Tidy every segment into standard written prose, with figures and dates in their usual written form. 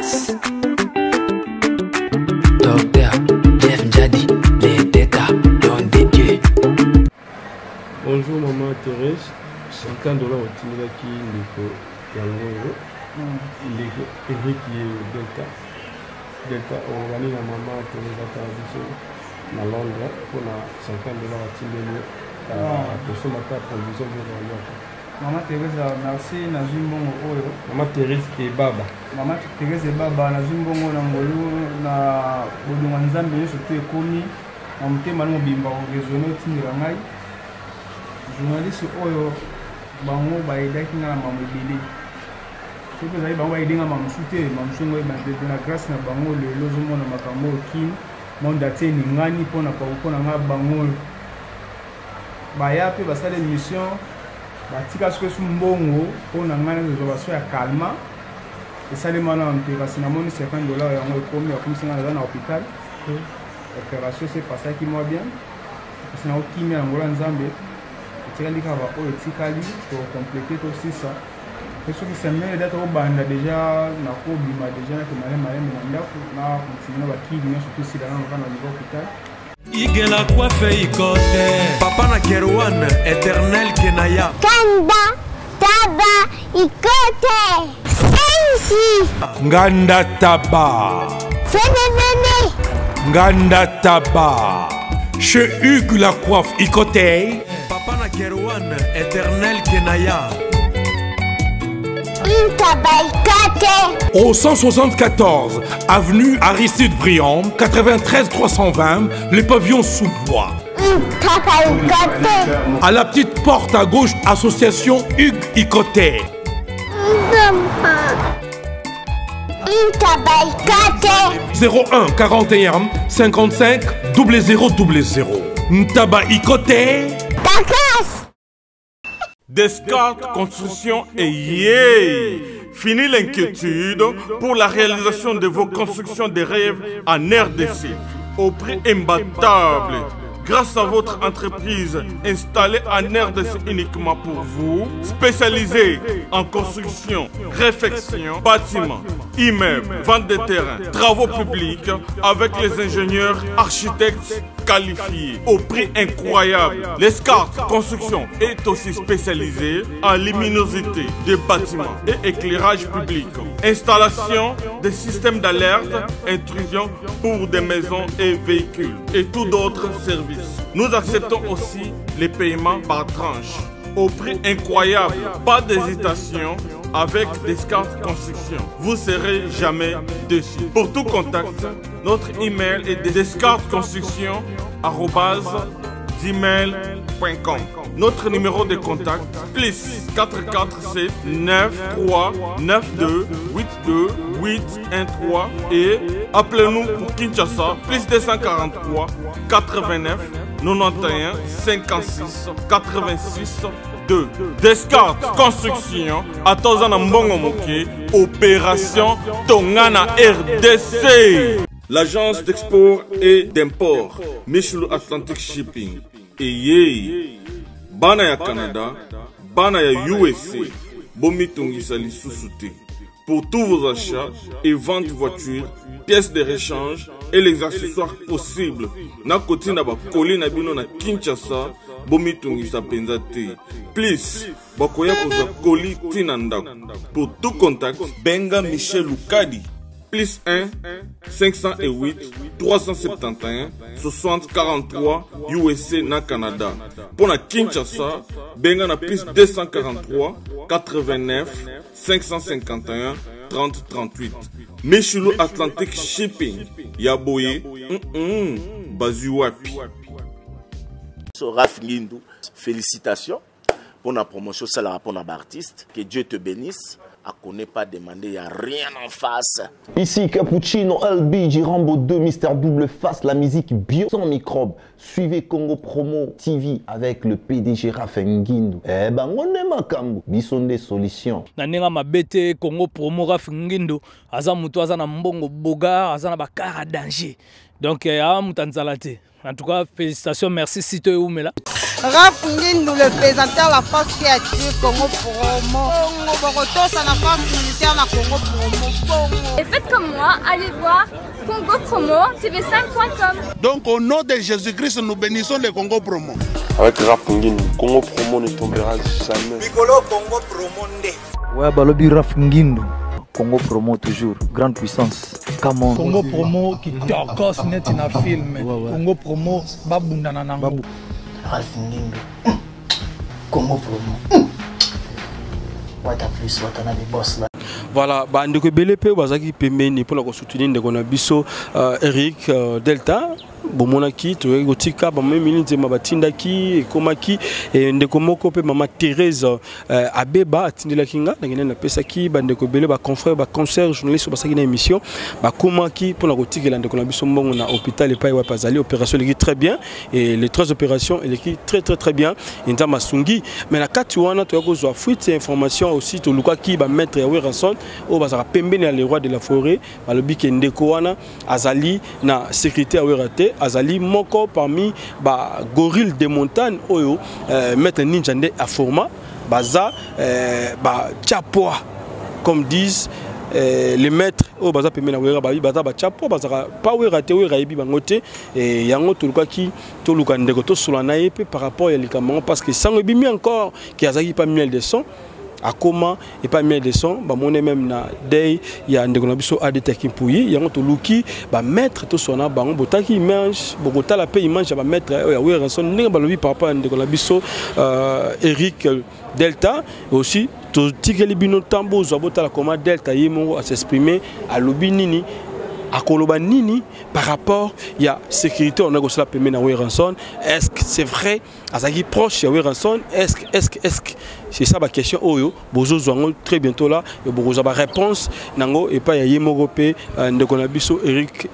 Casse. Docteur Jeff Njadi, les déca, don des dieux. Bonjour maman Thérèse, $50 au Timilaki, Nico Yango, Eric qui est Delta. Delta, on va aller à maman Thérèse à Tardiso, à Londres, pour $50 à Timilaki, pour ce matin, provision de la Maman Thérèse, merci, Nazimbongo Oyo. Maman Thérèse et Baba. Maman Thérèse et Baba, Nazimbongo Nangolo, na Bodouanzambe, surtout Ekomi, en témoignant Bimba, raisonné Tingirangai. Journaliste Oyo, Bango, Baïdaki, na Mamou Bili. C'est que vous avez Bango Aïdinga Mamou Souté, Mamou Songo, de la grâce na Bango, le logement de Makambo, Kim, Mondaté, Ningani, Pona, Paukona, Bango. Baya, puis, ça l'émission. Batika ce que son bongo on a ngana de relation ya calma et ça demande en parce na moni $50 ya ngo komi ya comme ça dans l'hôpital opération c'est pas ça qui moi bien parce na okimi ya ngola nzambe tika lika ba o etikali pour compléter aussi ça et ce qui s'amène d'être au banda déjà na ko bima déjà na kemale male na na continuer ba kidi surtout si dans l'hôpital. Igela coiffe ikote Papa na Kerwan éternel Kenaya Kanda Taba ikote Sensi Nganda Taba Fenenene Nganda Taba Chez Hugues la coiffe ikote Papa na Kerwan éternel Kenaya Au 174 avenue Aristide Briand, 93 320, les pavillons sous bois. À la petite porte à gauche, association Hugues Ikoté. 01 41 55 0000. Ntaba Ikoté. Descartes Construction et yeah! Fini l'inquiétude pour la réalisation de vos constructions de rêves en RDC au prix imbattable. Grâce à votre entreprise installée en RDC uniquement pour vous, spécialisée en construction, réfection, bâtiments, immeubles, vente de terrains, travaux publics avec les ingénieurs architectes qualifiés au prix incroyable. Descartes Construction est aussi spécialisée en luminosité des bâtiments et éclairage public, installation des systèmes d'alerte, intrusion pour des maisons et véhicules et tout d'autres services. Nous acceptons aussi les paiements par tranche au prix incroyable. Pas d'hésitation avec Descartes Construction. Vous serez jamais déçus. Pour tout contact, notre email est descartesconstruction@gmail.com. Notre numéro de contact plus 447 93 92 82 813 et appelez-nous pour Kinshasa plus 243 89 91 56 86 2. Descartes Construction à Tozana Mbongo Moké, opération Tongana RDC. L'agence d'export et d'import Michulu Atlantic Shipping et yé bana ya Canada, bana ya USA, bomitungisa lisusu. Pour tous vos achats et ventes de voitures, pièces de rechange et les accessoires possibles. Na koti na ba koli na bino na Kinshasa, bomitungisa penza te. Please, bakoya kozwa koli tina ndako. Pour tout contact, benga Michel Lukadi. Plus 1 508 371 60 43 USA na Canada. Pour la Kinshasa, benga na plus 243 89 551 30 38. Michulu Atlantic Shipping. Yaboye, Bazuapi. Raph Ngindou, félicitations pour la promotion, c'est la rapport à l'artiste. Que Dieu te bénisse. À connaît pas demander, il n'y a rien en face. Ici Cappuccino, LB, Rambo 2, Mister Double Face, la musique bio sans microbes. Suivez Congo Promo TV avec le PDG Raph Ngindou. Eh ben, on est makambo, bison des solutions. Nanenga mabete Congo Promo Raph Ngindou, aza mutu aza na mbongo boga, aza na bakara danger. Donc, en tout cas, félicitations, merci si tu es où, mais là. Raph Ngindu, le présentateur la force créative Congo Promo. Ça la force militaire na Congo Promo. Et faites comme moi, allez voir Congo Promo, tv5.com. Donc au nom de Jésus-Christ, nous bénissons le Congo Promo. Avec Raph Ngindu, Congo Promo ne tombera jamais. Piccolo Congo Promo nde. Ouais, Balobi Raph Ngindu. Congo Promo toujours, grande puissance. Comment Congo Promo qui torcos net in a film. Congo Promo babunda na nango. Raph Ngindu. Congo Promo. What a plus, what a the boss là. Voilà, ndeko BLP bazaki pembeni pour la soutenir ndeko na biso Eric Delta. Bomonaki to gotika ba memili nzema batindaki ekomaki ndeko moko pe mama Thérèse Abeba atindilaki nga ngene na pesaki bandeko bele ba confrère ba concert journaliste basaki na émission ba komaki pour la gotikela ndeko na biso mbongo na hôpital et pa pazali opération leki très bien et les 3 opérations leki très bien inza masungi mais na kati wana to yakozwa fuite information aussi to lukaki ba maître ya Ranson o bazaka pembeni ya le roi de la forêt balobi ke ndeko wana azali na sécurité ya Werate azali moko parmi ba gorille des montagnes oyo maître ninja nde a format baza ba chapoa comme disent les maîtres au baza pemena wera ba baza ba chapoa baza pa wera te wera yebi bangote et yango toluka ki toluka ndeko to solana yepe par rapport ya likamanga parce que sango bimi encore qui azaki pas miel de son akoma et pas miel de son ba moné même na day ya ndeko na biso adeta kimpuyi yango to luki ba mettre to sona bango botaki image bokota la pe image ba mettre ya Ranson ndenge ba lobi par rapport à ndeko na biso Eric Delta et aussi to tikeli bino tambo zo botala comment Delta yemo à s'exprimer à lobi nini akoloba nini par rapport il y a sécurité on a gossé la pemena Ranson est-ce que c'est vrai azaki proche ya Ranson est-ce que c'est ça ma question oyo bozo zwango très bientôt là et bozo ba réponse nango et pas ya yemoko pe ndeko na biso Eric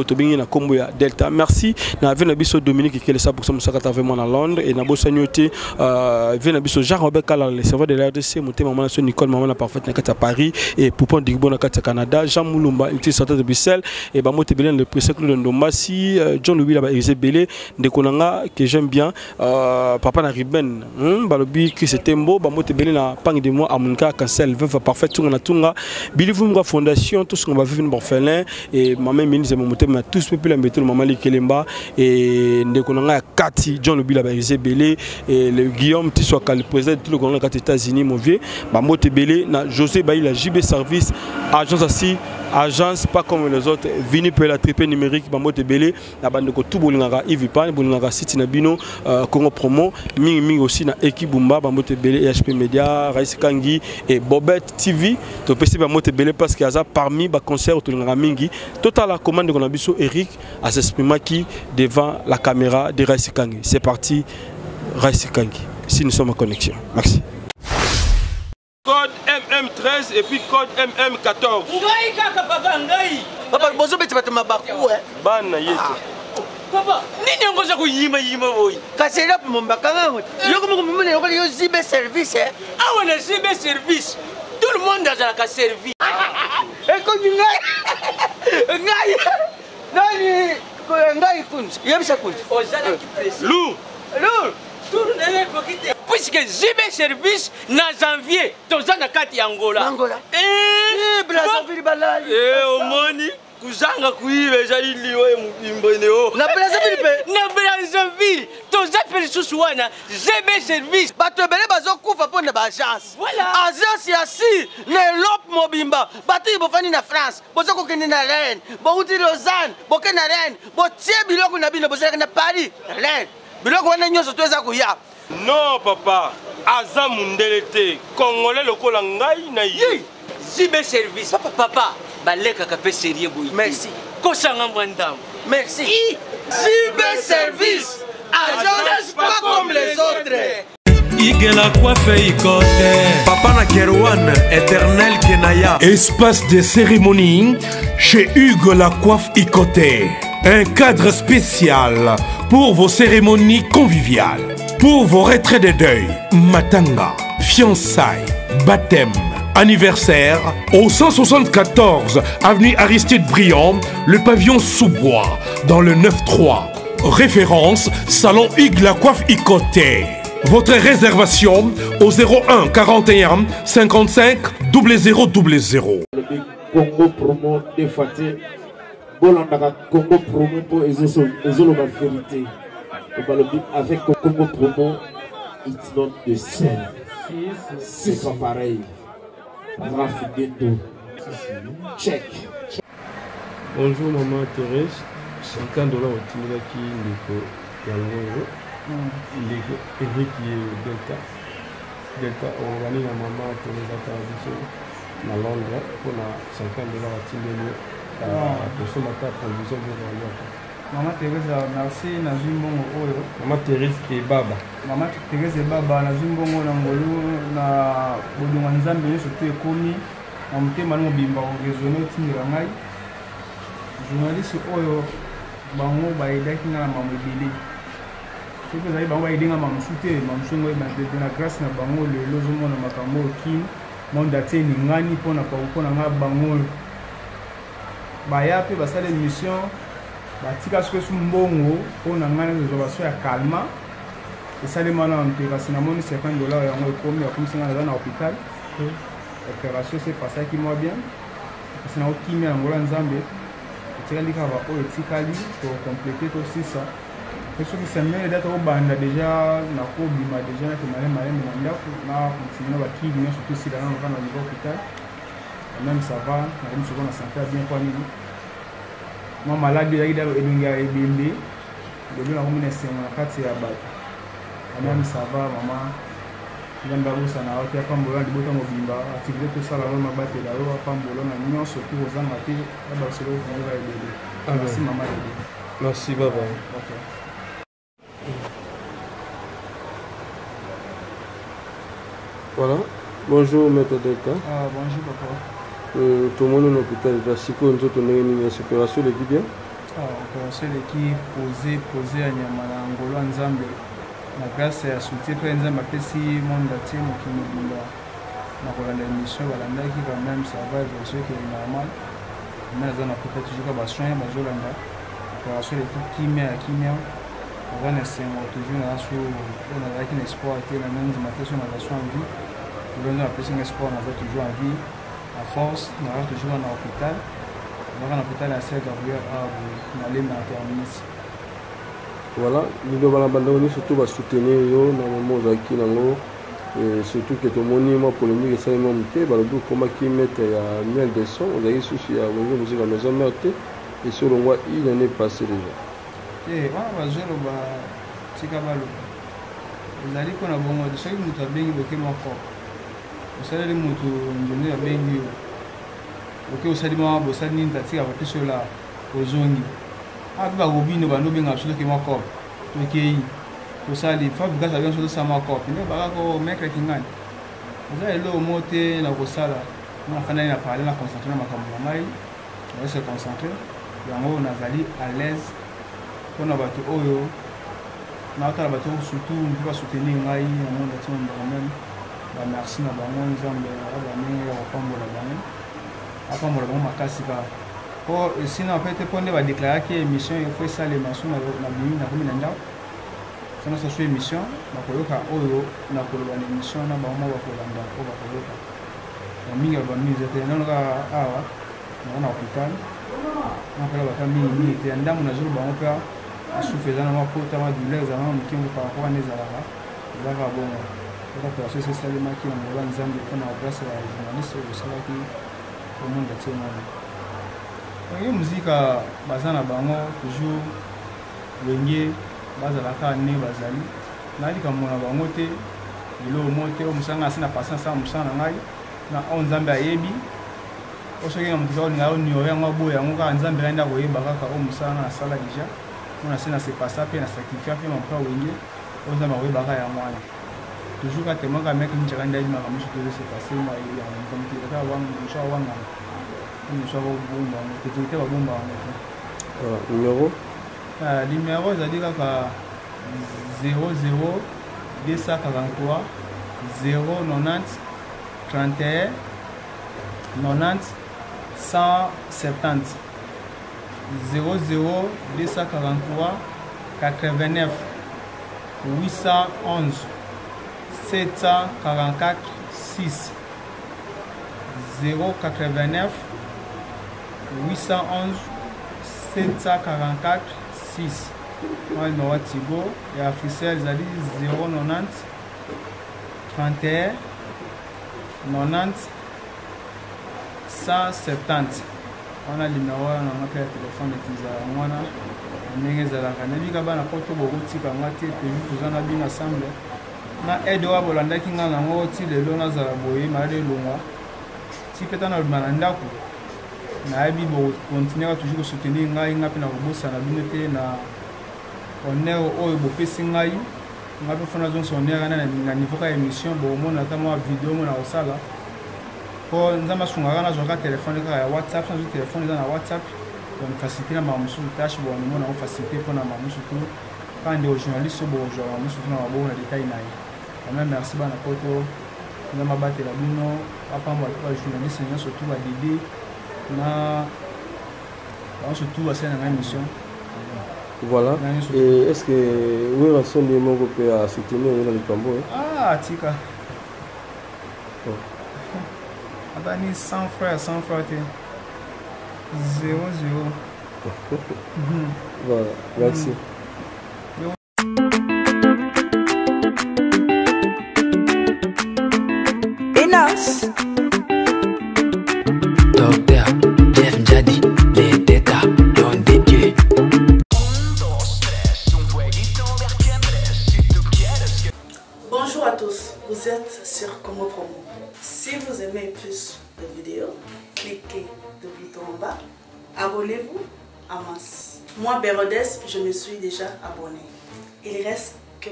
Tobingi na kombo ya Delta. Merci na vena biso Dominique qui est ça pour ça musaka vraiment à Londres et na bosagnoté vena biso Jean-Robert Kala le serveur de la RDC monté maman na Nicole maman na parfaite na kata Paris et Poupon Digbo na kata Canada Jean Moulumba il était sorti de Bruxelles et ba moté belen le président de Ndombasi John Louis là ba Élysée Belé ndekonanga que j'aime bien papa na Riben balobi qui c'était beau ba moté belen na pang de moi amunka cancel veuve parfaite tunga Billy Vumga Fondation tout ce qu'on va vivre une orphelin et maman ministre mais tous les peuples mettent le maman Kelemba et ndekonanga Kati John Lobila Élysée Belé et le Guillaume Tissoaka le président de tout le gouvernement des États-Unis mon vieux ba moté belé na José Baï la JB Service agence assis agence pas comme les autres vini pour la triple numérique ba moté belé na bandeko tout bolingaka Ivipan bolingaka City na bino Congo Promo mingi aussi na équipe Bumba ba moté belé HP Media Raïs Kangi et Bobette TV to pesi ba moté belé parce qu'il y a parmi ba concert tout le mingi total la commande de Biso Eric à s'exprimer qui devant la caméra de Raïs Kangi. C'est parti Raïs Kangi. Si nous sommes en connexion. Merci. Code MM13 et puis code MM14. Papa, bonjour, mais tu vas te m'abattre. Bana yete. Papa, nini ngoza ko yima boy. Kasela pour mon bakanga. Yo comme mon yo yo zibe service hein. Ah on a zibe service. Tout le monde a la servi. Et comme ngai. Nani ngai kunzi. Yebisa kunzi. Ozala ki presse. Lou. Tournez pour quitter. Puisque zibe service na janvier, tozana kati Angola. Angola. Brazzaville balali. Omoni kuzanga kuibe jali liwe mbimboneo. Na Brazzaville, tozapeli susuana zibe service. Bato bele bazokufa pona ba agence. Voilà. Agence ya si ne lop mobimba. Bato bofani na France, bozoko kende na Rennes, bo uti Lausanne, bo kende na Rennes, bo tie biloko na bino bozaka na Paris, Rennes. Biloko wana nyoso toza kuya. Non papa, aza mundelete, congolais lokola ngai na yi. Zibe service. Papa, baleka ka pe sérieux boy. Merci. Kosanga mwandam. Merci. Zibe service. Agence pas comme les autres. Igela coiffe ikote. Papa na Kerouan, éternel Kenaya. Espace de cérémonie chez Hugues la coiffe Ikoté. Un cadre spécial pour vos cérémonies conviviales, pour vos retraits de deuil, matanga, fiançailles, baptême, anniversaire au 174 avenue Aristide Briand, le pavillon sous-bois, dans le 9-3. Référence, Salon Hugues la Coiffe Icoté. Votre réservation au 01 41 55 0000. Congo promo de Faté. Bolandaka Congo promo pour Ezoloba vérité. Avec Congo promo, it's not the same. C'est pas pareil. Check. Bonjour maman Thérèse. $50 au Timilaki Nico Yango. Eric qui est Delta Orani la maman Thérèse Atarabiso. Na Londres pour $50 à Timilaki. Pour ce matin, provision de Maman Thérèse, merci. Maman Thérèse et Baba. Maman Thérèse et Baba, na Zimbongo na Ngolu na Bodunga Nzambe surtout ekomi na mutema no bimba raisonner tindira ngai. Journaliste oyo bango baidaki na mama ebele. Soki ezali bango baidinga mamusu te, mamusu ngo na grâce na bango lelo ozomona makambo okim monde atie ningani mpona mpona nga bango baya mpe basala émission batika soki esu mbongo mpona ngai nazozwa baso ya kalma esalema na mpe kasi namoni $50 yango ekomi akomisi ngai naza na hôpital opération se pasaki mwa bien kasi naokimia yango la nzambe etikali kaka oyo etikali tokomplete tosisa mpe soki semaine data obanda deja nakobima deja nake malembe na ndako na continue na bakili nyonso tosila nano kaka na niveau hôpital même ça va nakomi soko na santé ya bien kwa nini mwa maladi ezalaki da elongi ya ebembe lelo nakomi na esengo na kati ya bato même ça va mama nzambe abosana aote apambola na libota mobimba activité tosala oyo mabatela oyo apambola na nyonso tu kozanga te ya basolo kongola ebele. Merci mama ebele. Merci baba. Voilà. Bonjour maître Delta. Bonjour papa. Tout le monde est à l'hôpital. La psycho nous a donné une opération de qui bien? Opération de qui posé à Nyamala Ngolo Nzambe. La grâce à soutien que Nzambe a fait si monde a tenu qui nous dit na kolanda émission balandaki quand même ça va version qui est normal. Mais on a peut-être toujours pas soin bazolanda. Opération de tout kimia on a toujours on a avec un espoir et la même dimension on a besoin de vie. On a besoin d'espoir on a toujours en vie. À force, on a toujours en hôpital. On a un hôpital à 7 heures à aller dans la terminus. Voilà, nous devons abandonner surtout à soutenir dans le monde qui et surtout que tout le monde polémique et ça même monté bah le comment qui mettent à miel de son on a eu souci à venir musique à maison meurtée et sur le mois il en est passé déjà. Bah zéro bah tika balo. Vous allez qu'on a bon de ça nous a bien bloqué mon corps. Vous allez mutu njoni ya bengi yo. Ok usali mwa bosali nini tatika bapiso la ozongi. Aba robino bano benga absolument que mon corps. Ok usali fa bugasa bien sur ça mon corps. Ne ba ko mekre kingani. Vous allez lo mote na kosala. On a fait na parler na concentrer na makambo ngai. On va se concentrer. Yango nazali à l'aise. On a battu oyo. Na otala bato surtout on va soutenir ngai na monde de quand même. Merci na bango nzambe abamenge ya kopambola bango apambola bango makasi ba po sinon en fait ponde ba déclarer que émission il faut ça les mentions na bimi na komi na ndao sana so émission na koyoka oyo na koloba na émission na bango ba kolanda ko ba koyoka na mingi ba mise te na nga awa na hôpital na kala ba kami te ndamu na jour bango pa asufezana ma kota ma douleur za ma mkingo par rapport à nezala ba ba bongo. L'opération c'est ça les qui ont besoin d'ensemble pour la grâce à la journaliste au salon qui au monde de témoin. La musique bazana bango toujours wengi bazala ka ne bazali nali kamona bango te ilo mote o musanga sina passant ça musanga ngai na on nzambe ayebi o soki na mutu ngao ni oya ngabo ya ngoka nzambe enda ko yeba kaka o musanga na sala déjà on a sina c'est pas ça pe na sacrifice pe mon frère wengi o nzambe ko yeba ka ya mwana. Toujours quand tu m'as mec qui t'a rendu ma musique de se passer moi il y a un comme tu as wang choix wang on choix bomba tu tu vas bomba numéro numéro ça dit que 00 243 090 31 90 170 00 243 89 811 744 6 089 811 744 6. Le numéro Tigo et officiel, ils ont dit 090 31 90 170. On a le numéro de téléphone de Tizana. On a un porte beaucoup de ensemble. Na edo abolanda kinga nango ti lelo na zala boye mare longa ti peta na malanda ko na abi bo continuer toujours soutenir ngai nga pena bosa na bino te na oneo oyo bo pesi ngai nga pe fona zon sonera na niveau ka émission bo mona ta mo vidéo mona osala ko nzama sunga na zoka téléphone ka ya WhatsApp sans téléphone na WhatsApp on faciliter na mamusu tâche bo mona on faciliter pour na mamusu tout quand des journalistes bo genre mamusu na bo na détail na quand même merci bana poto na mabate la bino papa moi les journalistes surtout à Dédé na surtout à cette émission. Voilà. Et est-ce que oui on son des mots peut soutenir dans le Cambo? Ah tika. Abani 100 frères 0 0. Voilà, merci. Docteur Jeff Jadi, les déca, don des dieux. Bonjour à tous, vous êtes sur Congo Promo. Si vous aimez plus de vidéos, cliquez le bouton en bas, abonnez-vous en masse. Moi, Bérodès, je me suis déjà abonné. Il reste que...